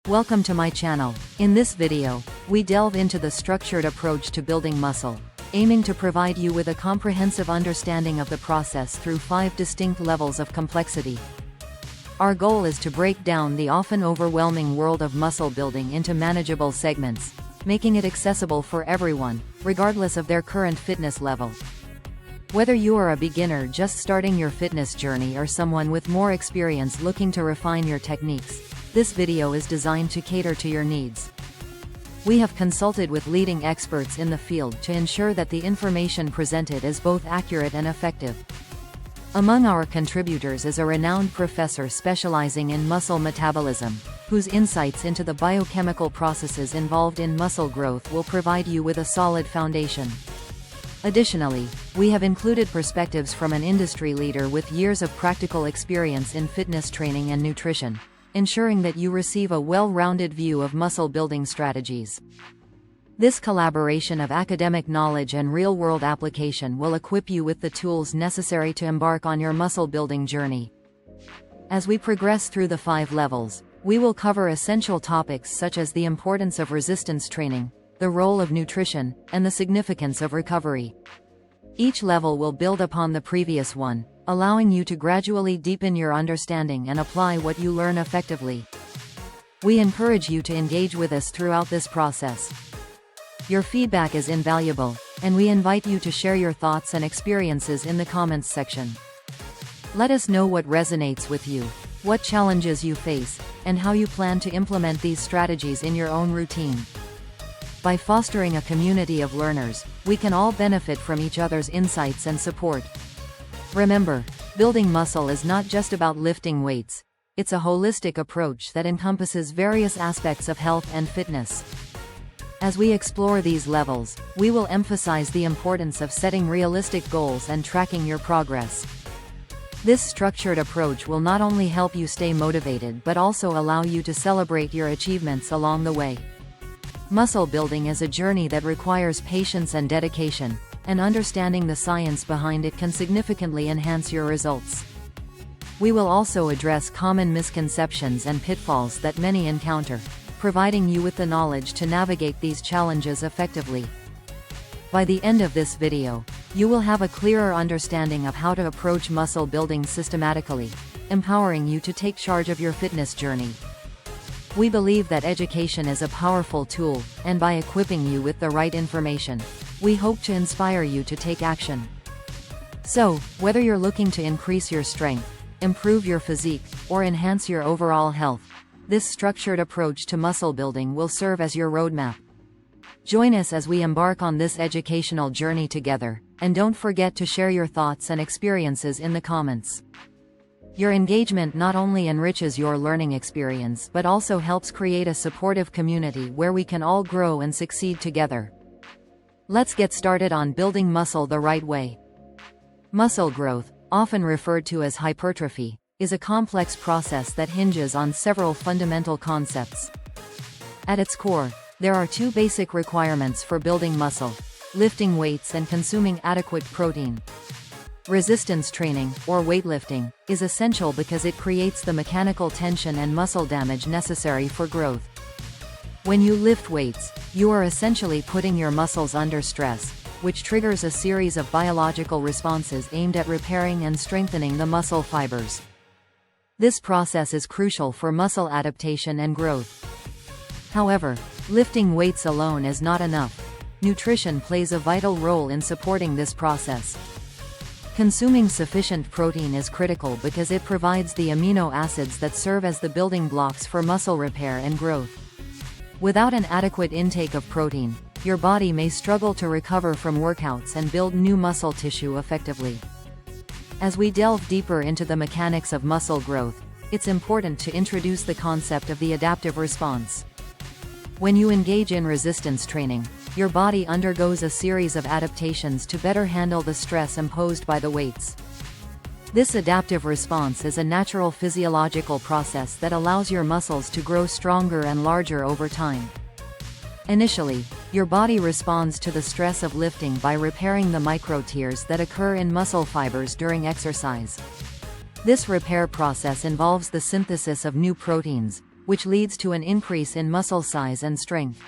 Welcome to my channel. In this video, we delve into the structured approach to building muscle, aiming to provide you with a comprehensive understanding of the process through 5 distinct levels of complexity. Our goal is to break down the often overwhelming world of muscle building into manageable segments, making it accessible for everyone, regardless of their current fitness level. Whether you are a beginner just starting your fitness journey or someone with more experience looking to refine your techniques, this video is designed to cater to your needs. We have consulted with leading experts in the field to ensure that the information presented is both accurate and effective. Among our contributors is a renowned professor specializing in muscle metabolism, whose insights into the biochemical processes involved in muscle growth will provide you with a solid foundation. Additionally, we have included perspectives from an industry leader with years of practical experience in fitness training and nutrition, ensuring that you receive a well-rounded view of muscle building strategies. This collaboration of academic knowledge and real-world application will equip you with the tools necessary to embark on your muscle building journey. As we progress through the 5 levels, we will cover essential topics such as the importance of resistance training, the role of nutrition, and the significance of recovery. Each level will build upon the previous one, allowing you to gradually deepen your understanding and apply what you learn effectively. We encourage you to engage with us throughout this process. Your feedback is invaluable, and we invite you to share your thoughts and experiences in the comments section. Let us know what resonates with you, what challenges you face, and how you plan to implement these strategies in your own routine. By fostering a community of learners, we can all benefit from each other's insights and support. Remember, building muscle is not just about lifting weights. It's a holistic approach that encompasses various aspects of health and fitness. As we explore these levels, we will emphasize the importance of setting realistic goals and tracking your progress. This structured approach will not only help you stay motivated but also allow you to celebrate your achievements along the way. Muscle building is a journey that requires patience and dedication, and understanding the science behind it can significantly enhance your results. We will also address common misconceptions and pitfalls that many encounter, providing you with the knowledge to navigate these challenges effectively. By the end of this video, you will have a clearer understanding of how to approach muscle building systematically, empowering you to take charge of your fitness journey. We believe that education is a powerful tool, and by equipping you with the right information, we hope to inspire you to take action. So, whether you're looking to increase your strength, improve your physique, or enhance your overall health, this structured approach to muscle building will serve as your roadmap. Join us as we embark on this educational journey together, and don't forget to share your thoughts and experiences in the comments. Your engagement not only enriches your learning experience but also helps create a supportive community where we can all grow and succeed together. Let's get started on building muscle the right way. Muscle growth, often referred to as hypertrophy, is a complex process that hinges on several fundamental concepts. At its core, there are 2 basic requirements for building muscle: lifting weights and consuming adequate protein. Resistance training, or weightlifting, is essential because it creates the mechanical tension and muscle damage necessary for growth. When you lift weights, you are essentially putting your muscles under stress, which triggers a series of biological responses aimed at repairing and strengthening the muscle fibers. This process is crucial for muscle adaptation and growth. However, lifting weights alone is not enough. Nutrition plays a vital role in supporting this process. Consuming sufficient protein is critical because it provides the amino acids that serve as the building blocks for muscle repair and growth. Without an adequate intake of protein, your body may struggle to recover from workouts and build new muscle tissue effectively. As we delve deeper into the mechanics of muscle growth, it's important to introduce the concept of the adaptive response. When you engage in resistance training, your body undergoes a series of adaptations to better handle the stress imposed by the weights. This adaptive response is a natural physiological process that allows your muscles to grow stronger and larger over time. Initially, your body responds to the stress of lifting by repairing the micro-tears that occur in muscle fibers during exercise. This repair process involves the synthesis of new proteins, which leads to an increase in muscle size and strength.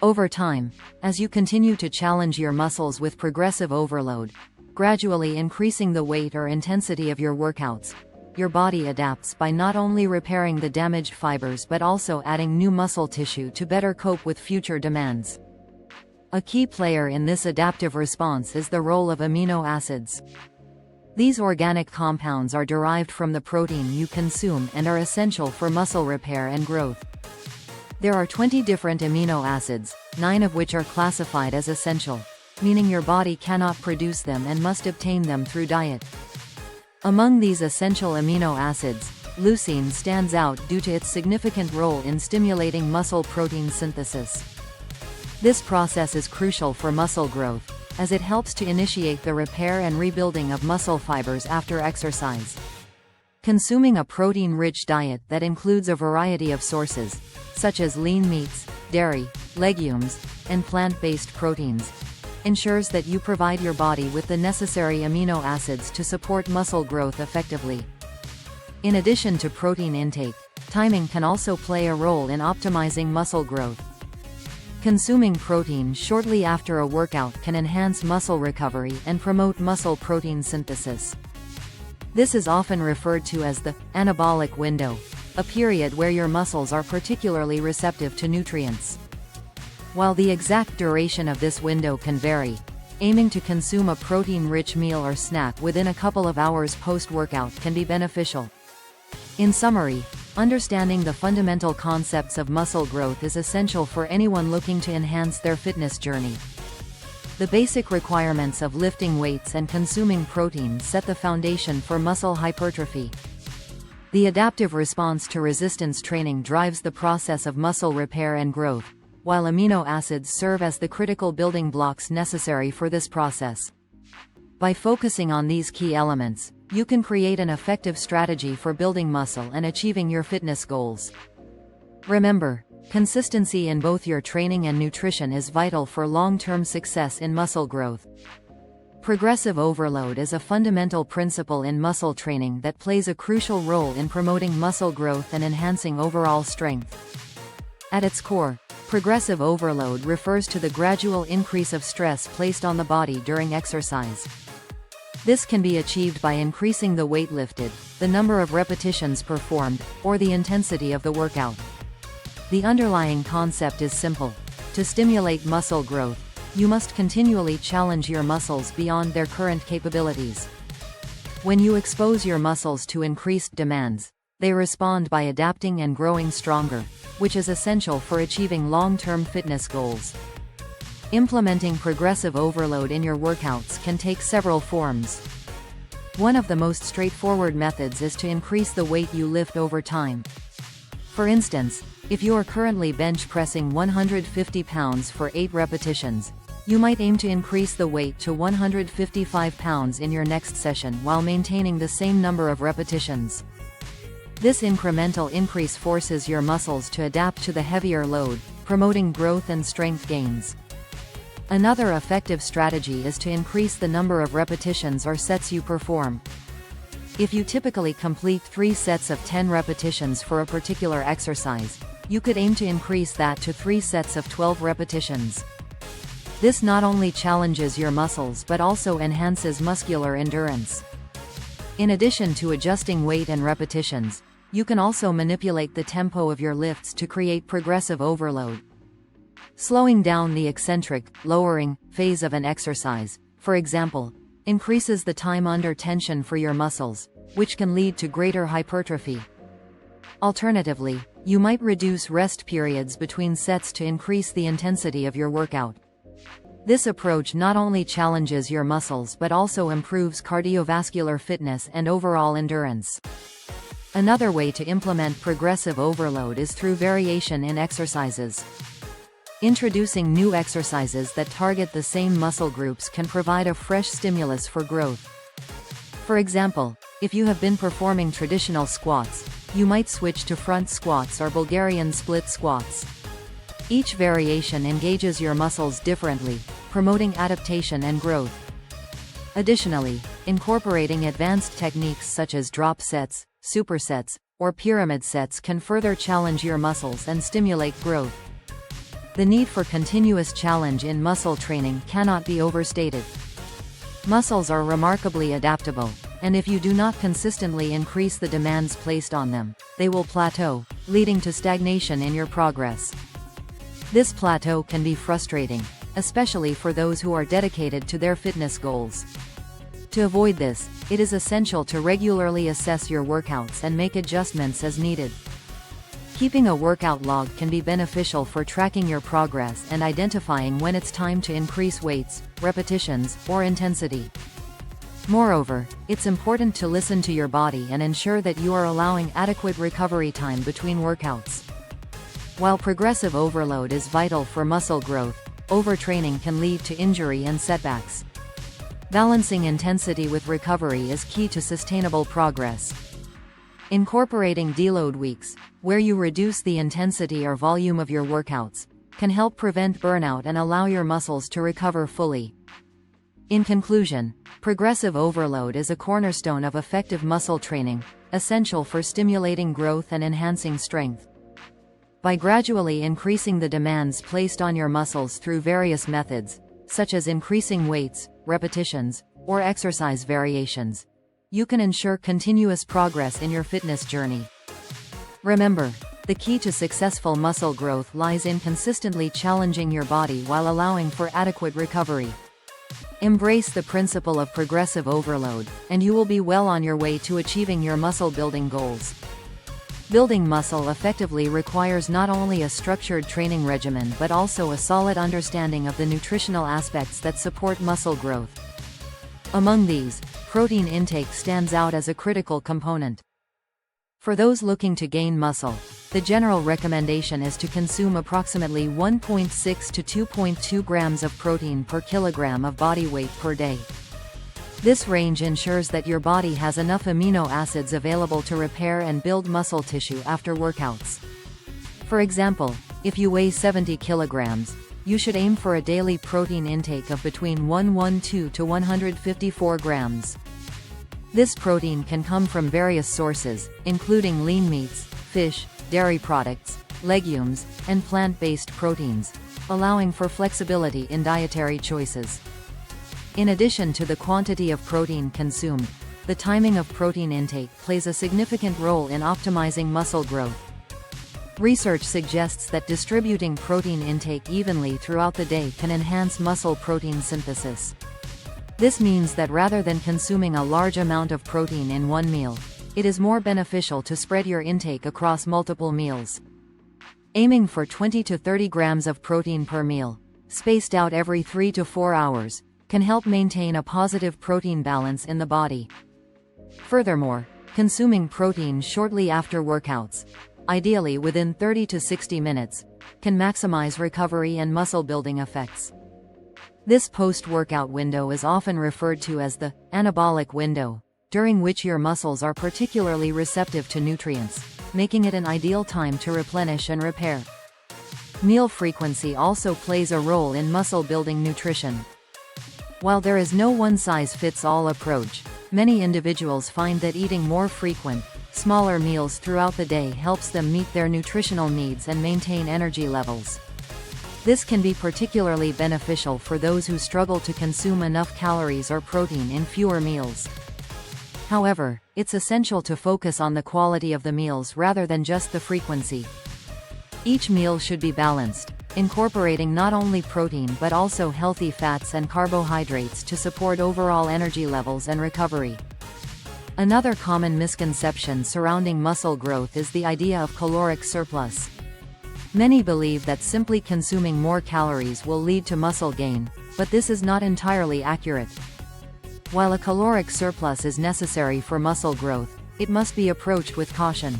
Over time, as you continue to challenge your muscles with progressive overload, gradually increasing the weight or intensity of your workouts, your body adapts by not only repairing the damaged fibers but also adding new muscle tissue to better cope with future demands. A key player in this adaptive response is the role of amino acids. These organic compounds are derived from the protein you consume and are essential for muscle repair and growth. There are 20 different amino acids, 9 of which are classified as essential, meaning your body cannot produce them and must obtain them through diet. Among these essential amino acids, leucine stands out due to its significant role in stimulating muscle protein synthesis. This process is crucial for muscle growth, as it helps to initiate the repair and rebuilding of muscle fibers after exercise. Consuming a protein-rich diet that includes a variety of sources, such as lean meats, dairy, legumes, and plant-based proteins, ensures that you provide your body with the necessary amino acids to support muscle growth effectively. In addition to protein intake, timing can also play a role in optimizing muscle growth. Consuming protein shortly after a workout can enhance muscle recovery and promote muscle protein synthesis. This is often referred to as the anabolic window, a period where your muscles are particularly receptive to nutrients. While the exact duration of this window can vary, aiming to consume a protein-rich meal or snack within a couple of hours post-workout can be beneficial. In summary, understanding the fundamental concepts of muscle growth is essential for anyone looking to enhance their fitness journey. The basic requirements of lifting weights and consuming protein set the foundation for muscle hypertrophy. The adaptive response to resistance training drives the process of muscle repair and growth, while amino acids serve as the critical building blocks necessary for this process. By focusing on these key elements, you can create an effective strategy for building muscle and achieving your fitness goals. Remember, consistency in both your training and nutrition is vital for long-term success in muscle growth. Progressive overload is a fundamental principle in muscle training that plays a crucial role in promoting muscle growth and enhancing overall strength. At its core, progressive overload refers to the gradual increase of stress placed on the body during exercise. This can be achieved by increasing the weight lifted, the number of repetitions performed, or the intensity of the workout. The underlying concept is simple. To stimulate muscle growth, you must continually challenge your muscles beyond their current capabilities. When you expose your muscles to increased demands, they respond by adapting and growing stronger, which is essential for achieving long-term fitness goals. Implementing progressive overload in your workouts can take several forms. One of the most straightforward methods is to increase the weight you lift over time. For instance, if you are currently bench pressing 150 pounds for 8 repetitions, you might aim to increase the weight to 155 pounds in your next session while maintaining the same number of repetitions. This incremental increase forces your muscles to adapt to the heavier load, promoting growth and strength gains. Another effective strategy is to increase the number of repetitions or sets you perform. If you typically complete 3 sets of 10 repetitions for a particular exercise, you could aim to increase that to 3 sets of 12 repetitions. This not only challenges your muscles but also enhances muscular endurance. In addition to adjusting weight and repetitions, you can also manipulate the tempo of your lifts to create progressive overload. Slowing down the eccentric, lowering, phase of an exercise, for example, increases the time under tension for your muscles, which can lead to greater hypertrophy. Alternatively, you might reduce rest periods between sets to increase the intensity of your workout. This approach not only challenges your muscles but also improves cardiovascular fitness and overall endurance. Another way to implement progressive overload is through variation in exercises. Introducing new exercises that target the same muscle groups can provide a fresh stimulus for growth. For example, if you have been performing traditional squats, you might switch to front squats or Bulgarian split squats. Each variation engages your muscles differently, promoting adaptation and growth. Additionally, incorporating advanced techniques such as drop sets, supersets, or pyramid sets can further challenge your muscles and stimulate growth. The need for continuous challenge in muscle training cannot be overstated. Muscles are remarkably adaptable, and if you do not consistently increase the demands placed on them, they will plateau, leading to stagnation in your progress. This plateau can be frustrating, especially for those who are dedicated to their fitness goals. To avoid this, it is essential to regularly assess your workouts and make adjustments as needed. Keeping a workout log can be beneficial for tracking your progress and identifying when it's time to increase weights, repetitions, or intensity. Moreover, it's important to listen to your body and ensure that you are allowing adequate recovery time between workouts. While progressive overload is vital for muscle growth, overtraining can lead to injury and setbacks. Balancing intensity with recovery is key to sustainable progress. Incorporating deload weeks, where you reduce the intensity or volume of your workouts, can help prevent burnout and allow your muscles to recover fully. In conclusion, progressive overload is a cornerstone of effective muscle training, essential for stimulating growth and enhancing strength. By gradually increasing the demands placed on your muscles through various methods, such as increasing weights, repetitions, or exercise variations, you can ensure continuous progress in your fitness journey. Remember, the key to successful muscle growth lies in consistently challenging your body while allowing for adequate recovery. Embrace the principle of progressive overload, and you will be well on your way to achieving your muscle building goals. Building muscle effectively requires not only a structured training regimen but also a solid understanding of the nutritional aspects that support muscle growth. Among these, protein intake stands out as a critical component. For those looking to gain muscle, the general recommendation is to consume approximately 1.6 to 2.2 grams of protein per kilogram of body weight per day. This range ensures that your body has enough amino acids available to repair and build muscle tissue after workouts. For example, if you weigh 70 kilograms, you should aim for a daily protein intake of between 112 to 154 grams. This protein can come from various sources, including lean meats, fish, dairy products, legumes, and plant-based proteins, allowing for flexibility in dietary choices. In addition to the quantity of protein consumed, the timing of protein intake plays a significant role in optimizing muscle growth. Research suggests that distributing protein intake evenly throughout the day can enhance muscle protein synthesis. This means that rather than consuming a large amount of protein in one meal, it is more beneficial to spread your intake across multiple meals. Aiming for 20 to 30 grams of protein per meal, spaced out every 3 to 4 hours, can help maintain a positive protein balance in the body. Furthermore, consuming protein shortly after workouts, ideally within 30 to 60 minutes, can maximize recovery and muscle building effects. This post-workout window is often referred to as the anabolic window, during which your muscles are particularly receptive to nutrients, making it an ideal time to replenish and repair. Meal frequency also plays a role in muscle building nutrition. While there is no one-size-fits-all approach, many individuals find that eating more frequent, smaller meals throughout the day helps them meet their nutritional needs and maintain energy levels. This can be particularly beneficial for those who struggle to consume enough calories or protein in fewer meals. However, it's essential to focus on the quality of the meals rather than just the frequency. Each meal should be balanced, incorporating not only protein but also healthy fats and carbohydrates to support overall energy levels and recovery. Another common misconception surrounding muscle growth is the idea of caloric surplus. Many believe that simply consuming more calories will lead to muscle gain, but this is not entirely accurate. While a caloric surplus is necessary for muscle growth, it must be approached with caution.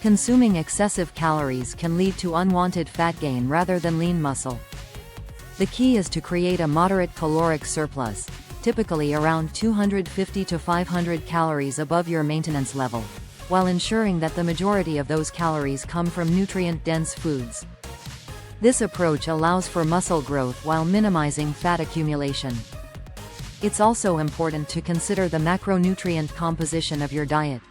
Consuming excessive calories can lead to unwanted fat gain rather than lean muscle. The key is to create a moderate caloric surplus, typically around 250 to 500 calories above your maintenance level, while ensuring that the majority of those calories come from nutrient-dense foods. This approach allows for muscle growth while minimizing fat accumulation. It's also important to consider the macronutrient composition of your diet.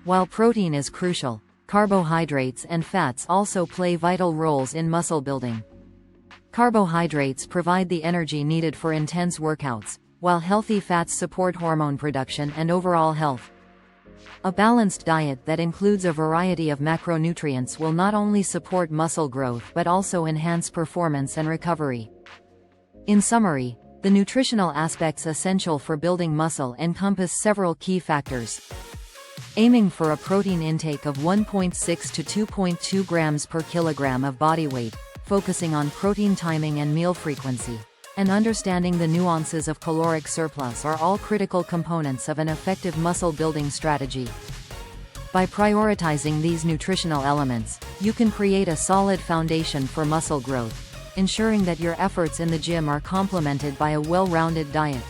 While protein is crucial, carbohydrates and fats also play vital roles in muscle building. Carbohydrates provide the energy needed for intense workouts, while healthy fats support hormone production and overall health. A balanced diet that includes a variety of macronutrients will not only support muscle growth but also enhance performance and recovery. In summary, the nutritional aspects essential for building muscle encompass several key factors. Aiming for a protein intake of 1.6 to 2.2 grams per kilogram of body weight, focusing on protein timing and meal frequency, and understanding the nuances of caloric surplus are all critical components of an effective muscle building strategy. By prioritizing these nutritional elements, you can create a solid foundation for muscle growth, ensuring that your efforts in the gym are complemented by a well-rounded diet.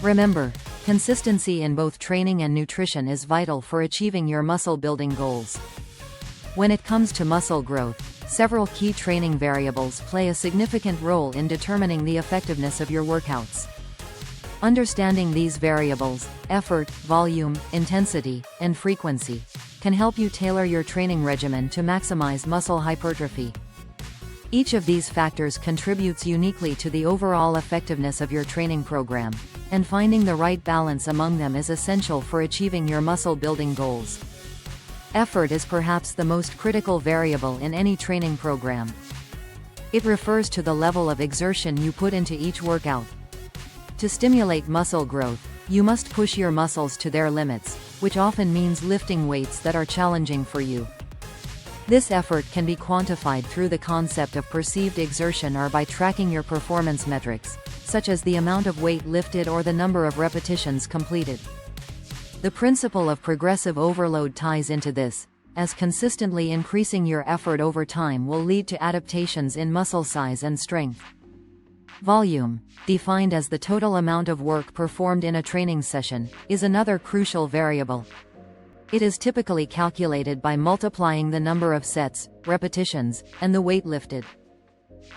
Remember, consistency in both training and nutrition is vital for achieving your muscle building goals. When it comes to muscle growth, several key training variables play a significant role in determining the effectiveness of your workouts. Understanding these variables, effort, volume, intensity, and frequency, can help you tailor your training regimen to maximize muscle hypertrophy. Each of these factors contributes uniquely to the overall effectiveness of your training program, and finding the right balance among them is essential for achieving your muscle building goals. Effort is perhaps the most critical variable in any training program. It refers to the level of exertion you put into each workout. To stimulate muscle growth, you must push your muscles to their limits, which often means lifting weights that are challenging for you. This effort can be quantified through the concept of perceived exertion or by tracking your performance metrics, such as the amount of weight lifted or the number of repetitions completed. The principle of progressive overload ties into this, as consistently increasing your effort over time will lead to adaptations in muscle size and strength. Volume, defined as the total amount of work performed in a training session, is another crucial variable. It is typically calculated by multiplying the number of sets, repetitions, and the weight lifted.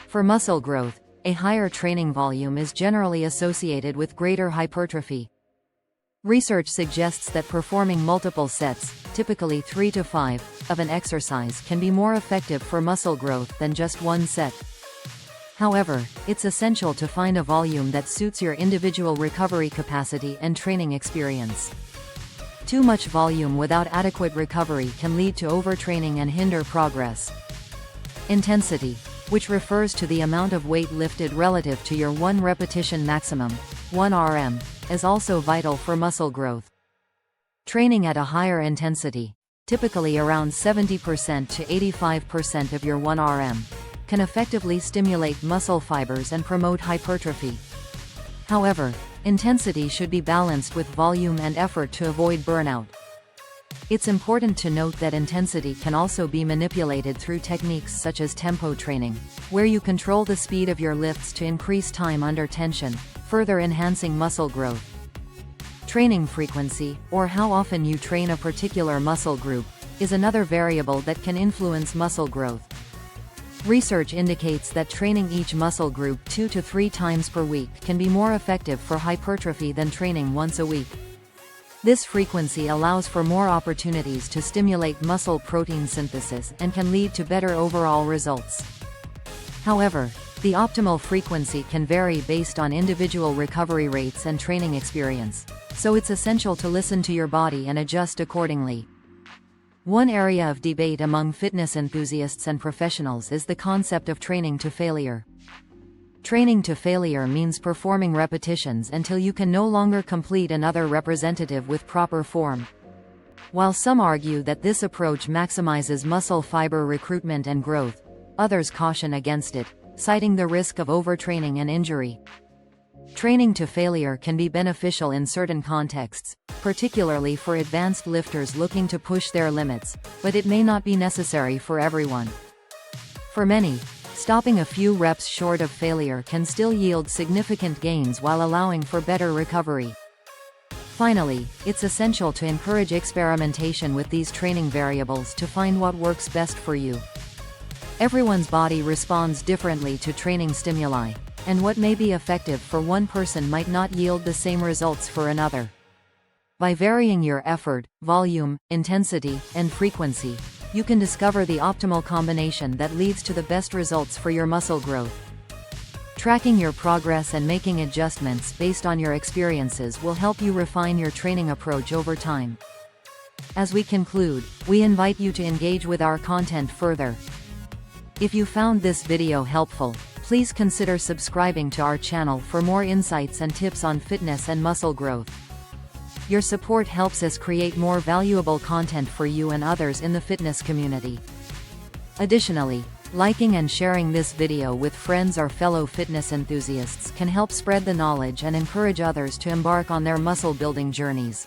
For muscle growth, a higher training volume is generally associated with greater hypertrophy. Research suggests that performing multiple sets, typically 3 to 5, of an exercise can be more effective for muscle growth than just one set. However, it's essential to find a volume that suits your individual recovery capacity and training experience. Too much volume without adequate recovery can lead to overtraining and hinder progress. Intensity, which refers to the amount of weight lifted relative to your 1 repetition maximum, 1 RM, is also vital for muscle growth. Training at a higher intensity, typically around 70% to 85% of your 1 RM, can effectively stimulate muscle fibers and promote hypertrophy. However, intensity should be balanced with volume and effort to avoid burnout. It's important to note that intensity can also be manipulated through techniques such as tempo training, where you control the speed of your lifts to increase time under tension, further enhancing muscle growth. Training frequency, or how often you train a particular muscle group, is another variable that can influence muscle growth. Research indicates that training each muscle group 2 to 3 times per week can be more effective for hypertrophy than training once a week. This frequency allows for more opportunities to stimulate muscle protein synthesis and can lead to better overall results. However, the optimal frequency can vary based on individual recovery rates and training experience, so it's essential to listen to your body and adjust accordingly. One area of debate among fitness enthusiasts and professionals is the concept of training to failure. Training to failure means performing repetitions until you can no longer complete another representative with proper form. While some argue that this approach maximizes muscle fiber recruitment and growth, others caution against it, citing the risk of overtraining and injury. Training to failure can be beneficial in certain contexts, particularly for advanced lifters looking to push their limits, but it may not be necessary for everyone. For many, stopping a few reps short of failure can still yield significant gains while allowing for better recovery. Finally, it's essential to encourage experimentation with these training variables to find what works best for you. Everyone's body responds differently to training stimuli, and what may be effective for one person might not yield the same results for another. By varying your effort, volume, intensity, and frequency, you can discover the optimal combination that leads to the best results for your muscle growth. Tracking your progress and making adjustments based on your experiences will help you refine your training approach over time. As we conclude, we invite you to engage with our content further. If you found this video helpful, please consider subscribing to our channel for more insights and tips on fitness and muscle growth. Your support helps us create more valuable content for you and others in the fitness community. Additionally, liking and sharing this video with friends or fellow fitness enthusiasts can help spread the knowledge and encourage others to embark on their muscle building journeys.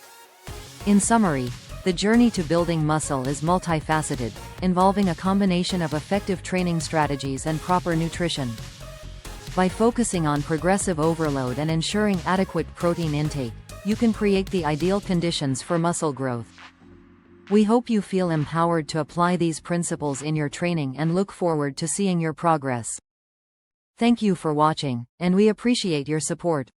In summary, the journey to building muscle is multifaceted, involving a combination of effective training strategies and proper nutrition. By focusing on progressive overload and ensuring adequate protein intake, you can create the ideal conditions for muscle growth. We hope you feel empowered to apply these principles in your training and look forward to seeing your progress. Thank you for watching, and we appreciate your support.